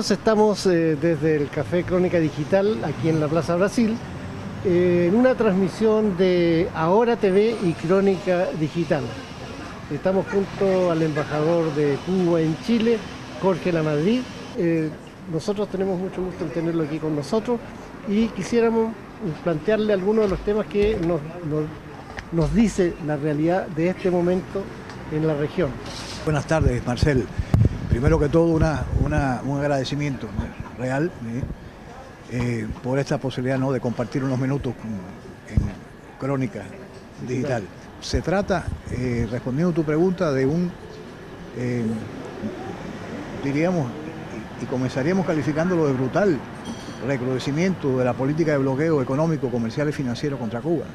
amigos, estamos desde el Café Crónica Digital, aquí en la Plaza Brasil, en una transmisión de Ahora TV y Crónica Digital. Estamos junto al embajador de Cuba en Chile, Jorge Lamadrid. Nosotros tenemos mucho gusto en tenerlo aquí con nosotros y quisiéramos plantearle algunos de los temas que nos dice la realidad de este momento en la región. Buenas tardes, Marcel. Primero que todo, un agradecimiento real por esta posibilidad, ¿no?, de compartir unos minutos en Crónica Digital. Se trata, respondiendo a tu pregunta, de diríamos, y comenzaríamos calificándolo de brutal recrudecimiento de la política de bloqueo económico, comercial y financiero contra Cuba.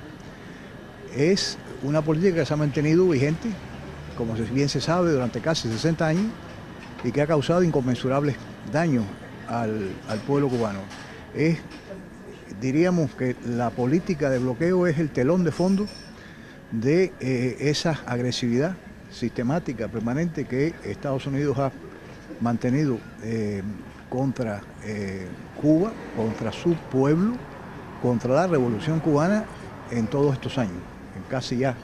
Es una política que se ha mantenido vigente, como bien se sabe, durante casi 60 años y que ha causado inconmensurables daños al pueblo cubano. Diríamos que la política de bloqueo es el telón de fondo de esa agresividad sistemática, permanente, que Estados Unidos ha mantenido contra Cuba, contra su pueblo, contra la revolución cubana en todos estos años, en casi ya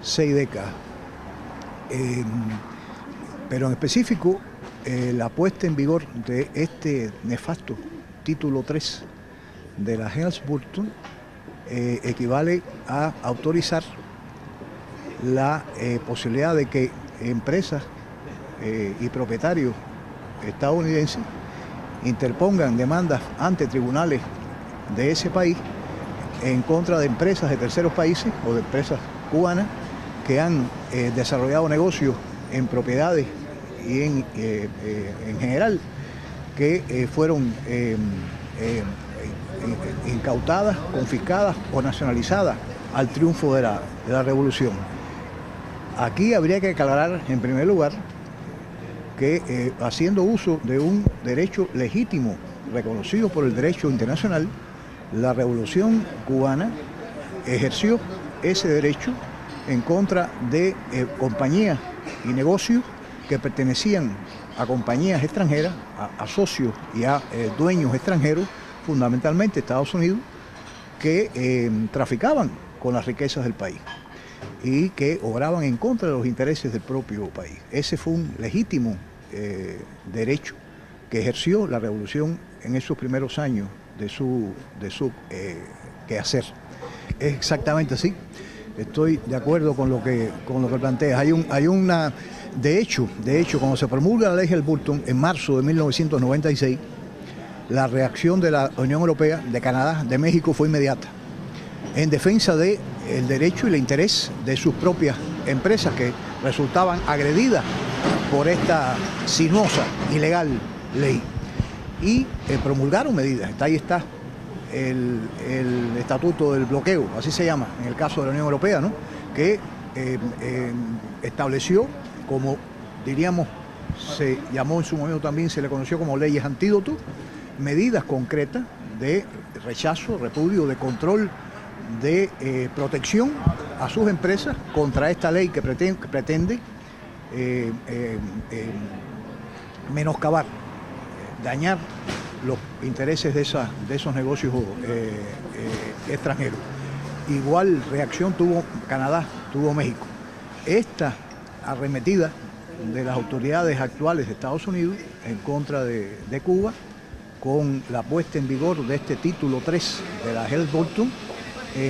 6 décadas. Pero en específico, la puesta en vigor de este nefasto título 3 de la Helms-Burton equivale a autorizar la posibilidad de que empresas y propietarios estadounidenses interpongan demandas ante tribunales de ese país en contra de empresas de terceros países o de empresas cubanas que han desarrollado negocios en propiedades y en general que fueron incautadas, confiscadas o nacionalizadas al triunfo de la revolución. Aquí habría que aclarar, en primer lugar, que haciendo uso de un derecho legítimo reconocido por el derecho internacional, la revolución cubana ejerció ese derecho en contra de compañías y negocios que pertenecían a compañías extranjeras, a socios y a dueños extranjeros, fundamentalmente Estados Unidos, que traficaban con las riquezas del país y que obraban en contra de los intereses del propio país. Ese fue un legítimo derecho que ejerció la revolución en esos primeros años de su quehacer. Es exactamente así. Estoy de acuerdo con lo que planteas. De hecho, cuando se promulga la ley Helms-Burton en marzo de 1996, la reacción de la Unión Europea, de Canadá, de México fue inmediata, en defensa del derecho y el interés de sus propias empresas que resultaban agredidas por esta sinuosa, ilegal ley. Y promulgaron medidas. Ahí está el estatuto del bloqueo, así se llama en el caso de la Unión Europea, ¿no?, que estableció, como diríamos, se llamó en su momento también, se le conoció como leyes antídoto, medidas concretas de rechazo, repudio, de control, de protección a sus empresas contra esta ley que pretende menoscabar, dañar los intereses de esos negocios extranjeros. Igual reacción tuvo Canadá, tuvo México. Esta arremetida de las autoridades actuales de Estados Unidos en contra de Cuba, con la puesta en vigor de este título 3 de la Helms-Burton,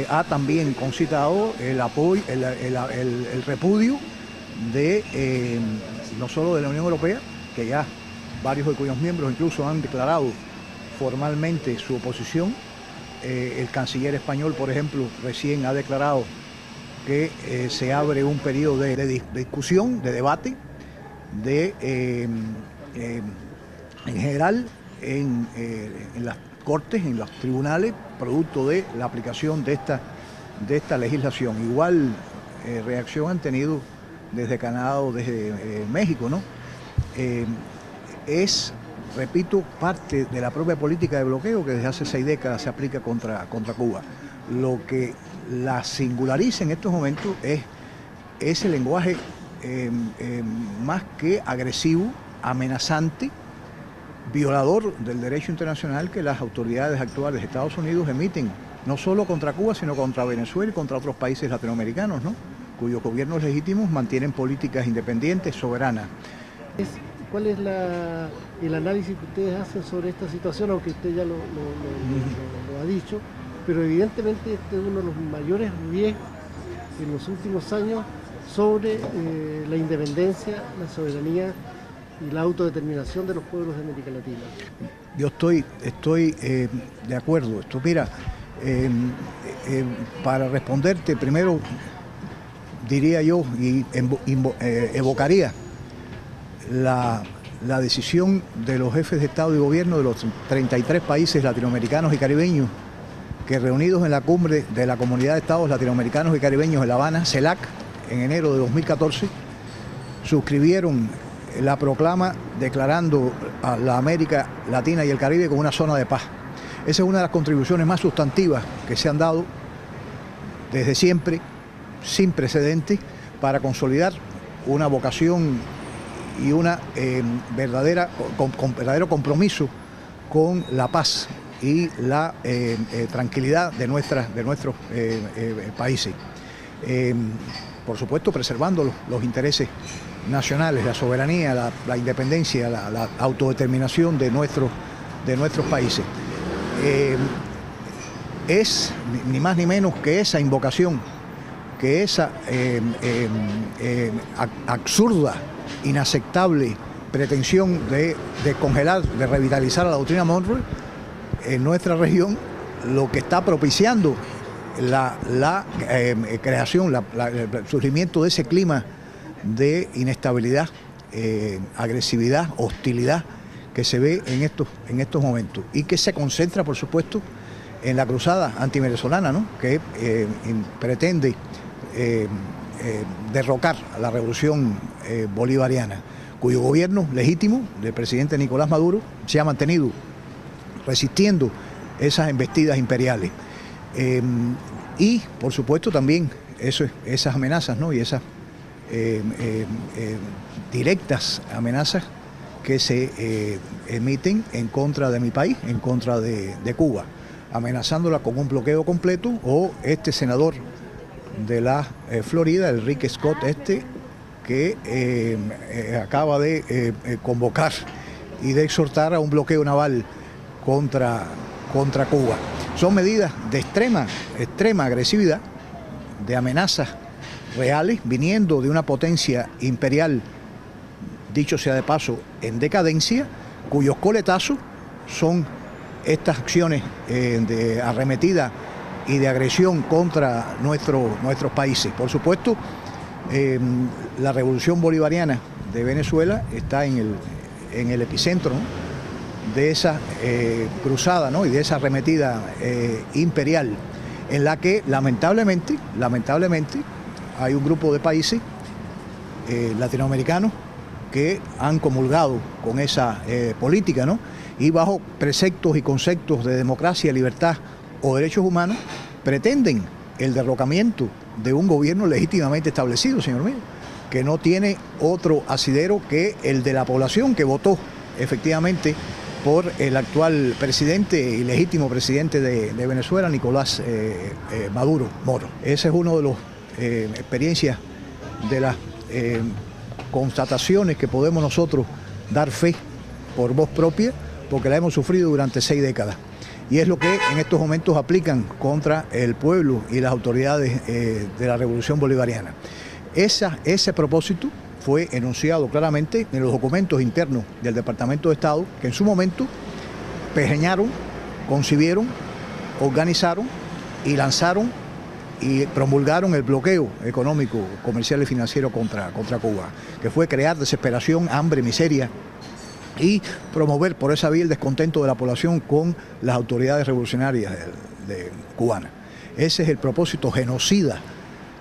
ha también concitado el apoyo, el repudio de no solo de la Unión Europea, que ya varios de cuyos miembros incluso han declarado formalmente su oposición. El canciller español, por ejemplo, recién ha declarado que se abre un periodo de discusión, de debate, en general en las cortes, en los tribunales, producto de la aplicación de esta legislación. Igual reacción han tenido desde Canadá o desde México, ¿no? Es, repito, parte de la propia política de bloqueo que desde hace 6 décadas se aplica contra Cuba. Lo que la singulariza en estos momentos es ese lenguaje más que agresivo, amenazante, violador del derecho internacional que las autoridades actuales de Estados Unidos emiten, no solo contra Cuba, sino contra Venezuela y contra otros países latinoamericanos, ¿no?, cuyos gobiernos legítimos mantienen políticas independientes, soberanas. ¿Cuál es el análisis que ustedes hacen sobre esta situación? Aunque usted ya lo ha dicho, pero evidentemente este es uno de los mayores riesgos en los últimos años sobre la independencia, la soberanía y la autodeterminación de los pueblos de América Latina. Yo estoy de acuerdo. Mira, para responderte, primero diría yo y evocaría la decisión de los jefes de Estado y Gobierno de los 33 países latinoamericanos y caribeños que, reunidos en la cumbre de la Comunidad de Estados Latinoamericanos y Caribeños en La Habana, CELAC, en enero de 2014, suscribieron la proclama declarando a la América Latina y el Caribe como una zona de paz. Esa es una de las contribuciones más sustantivas que se han dado desde siempre, sin precedentes, para consolidar una vocación y una verdadero compromiso con la paz y la tranquilidad de nuestros países. Por supuesto, preservando los intereses nacionales, la soberanía, la independencia, la autodeterminación de nuestros países. Es ni más ni menos que esa invocación, que esa absurda, inaceptable pretensión de congelar, de revitalizar a la doctrina Monroe en nuestra región, lo que está propiciando la creación, el surgimiento de ese clima de inestabilidad, agresividad, hostilidad que se ve en estos momentos y que se concentra, por supuesto, en la cruzada antivenezolana, ¿no?, que pretende derrocar a la revolución bolivariana, cuyo gobierno legítimo del presidente Nicolás Maduro se ha mantenido resistiendo esas embestidas imperiales. Y, por supuesto, también esas amenazas, ¿no?, y esas directas amenazas que se emiten en contra de mi país, en contra de Cuba, amenazándola con un bloqueo completo, o este senador de la Florida, Enrique Scott, que acaba de convocar y de exhortar a un bloqueo naval contra Cuba. Son medidas de extrema agresividad, de amenazas reales, viniendo de una potencia imperial, dicho sea de paso, en decadencia, cuyos coletazos son estas acciones de arremetida y de agresión contra nuestros países. Por supuesto, la revolución bolivariana de Venezuela está en el epicentro, ¿no?, de esa cruzada, ¿no?, y de esa arremetida imperial, en la que lamentablemente hay un grupo de países latinoamericanos que han comulgado con esa política, ¿no?, y bajo preceptos y conceptos de democracia, libertad o derechos humanos pretenden el derrocamiento de un gobierno legítimamente establecido, señor mío, que no tiene otro asidero que el de la población que votó efectivamente por el actual presidente y legítimo presidente de Venezuela, Nicolás Maduro Moro. Ese es uno de los experiencias, de las constataciones que podemos nosotros dar fe por voz propia, porque la hemos sufrido durante 6 décadas. Y es lo que en estos momentos aplican contra el pueblo y las autoridades de la revolución bolivariana. Ese propósito fue enunciado claramente en los documentos internos del Departamento de Estado, que en su momento pergeñaron, concibieron, organizaron y lanzaron y promulgaron el bloqueo económico, comercial y financiero contra Cuba, que fue crear desesperación, hambre, miseria y promover por esa vía el descontento de la población con las autoridades revolucionarias cubanas. Ese es el propósito genocida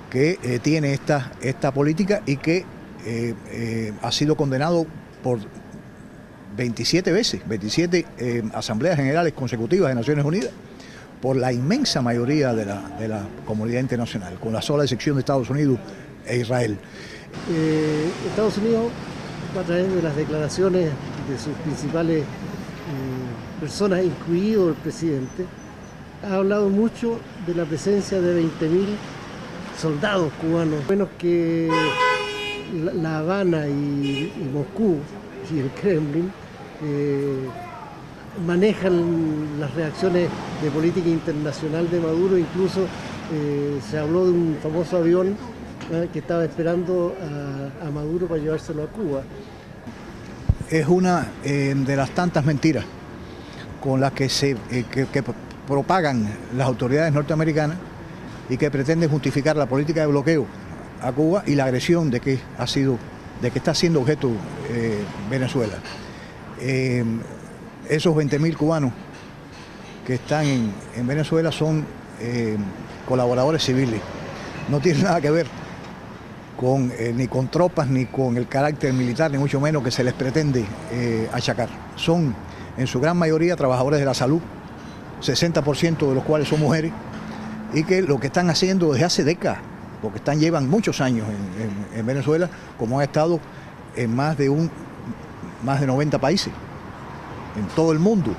que tiene esta política y que ha sido condenado por 27 veces, 27 asambleas generales consecutivas de Naciones Unidas, por la inmensa mayoría de la comunidad internacional, con la sola excepción de Estados Unidos e Israel. Estados Unidos, a través de las declaraciones de sus principales personas, incluido el presidente, ha hablado mucho de la presencia de 20.000 soldados cubanos. Menos que La Habana y Moscú y el Kremlin manejan las reacciones de política internacional de Maduro. Incluso se habló de un famoso avión que estaba esperando a Maduro para llevárselo a Cuba. Es una de las tantas mentiras con las que propagan las autoridades norteamericanas y que pretenden justificar la política de bloqueo a Cuba y la agresión de que está siendo objeto Venezuela. Esos 20.000 cubanos que están en Venezuela son colaboradores civiles. No tienen nada que ver ni con tropas, ni con el carácter militar, ni mucho menos que se les pretende achacar. Son en su gran mayoría trabajadores de la salud, 60% de los cuales son mujeres, y que lo que están haciendo desde hace décadas, porque llevan muchos años en Venezuela, como han estado en más de 90 países, en todo el mundo,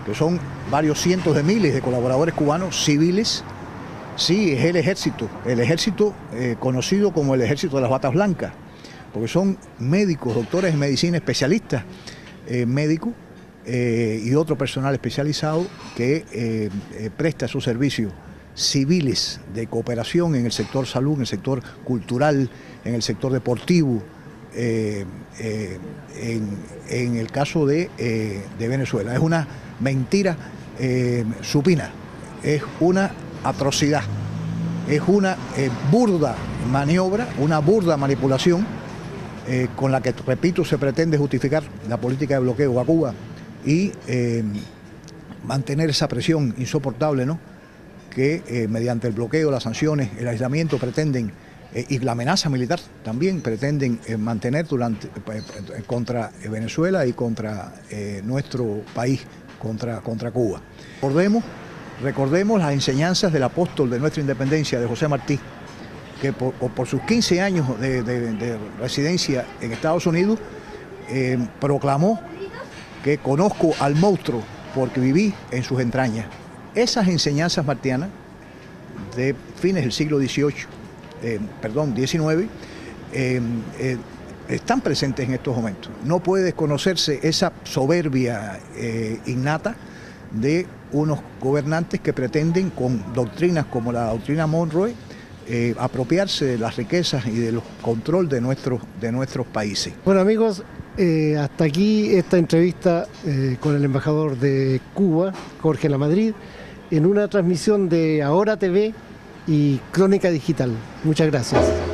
que son varios cientos de miles de colaboradores cubanos civiles. Sí, es el ejército conocido como el ejército de las batas blancas, porque son médicos, doctores en medicina, especialistas médicos y otro personal especializado que presta sus servicios civiles de cooperación en el sector salud, en el sector cultural, en el sector deportivo, en el caso de Venezuela. Es una mentira supina, es una atrocidad, es una burda maniobra, una burda manipulación con la que, repito, se pretende justificar la política de bloqueo a Cuba y mantener esa presión insoportable, ¿no?, que mediante el bloqueo, las sanciones, el aislamiento pretenden, y la amenaza militar también pretenden mantener contra Venezuela y contra nuestro país, contra Cuba. Recordemos las enseñanzas del apóstol de nuestra independencia, de José Martí, que por sus 15 años de residencia en Estados Unidos proclamó que conozco al monstruo porque viví en sus entrañas. Esas enseñanzas martianas de fines del siglo XIX, están presentes en estos momentos. No puede desconocerse esa soberbia innata de unos gobernantes que pretenden, con doctrinas como la doctrina Monroe, apropiarse de las riquezas y del control de nuestros países. Bueno, amigos, hasta aquí esta entrevista con el embajador de Cuba, Jorge Lamadrid, en una transmisión de Ahora TV y Crónica Digital. Muchas gracias.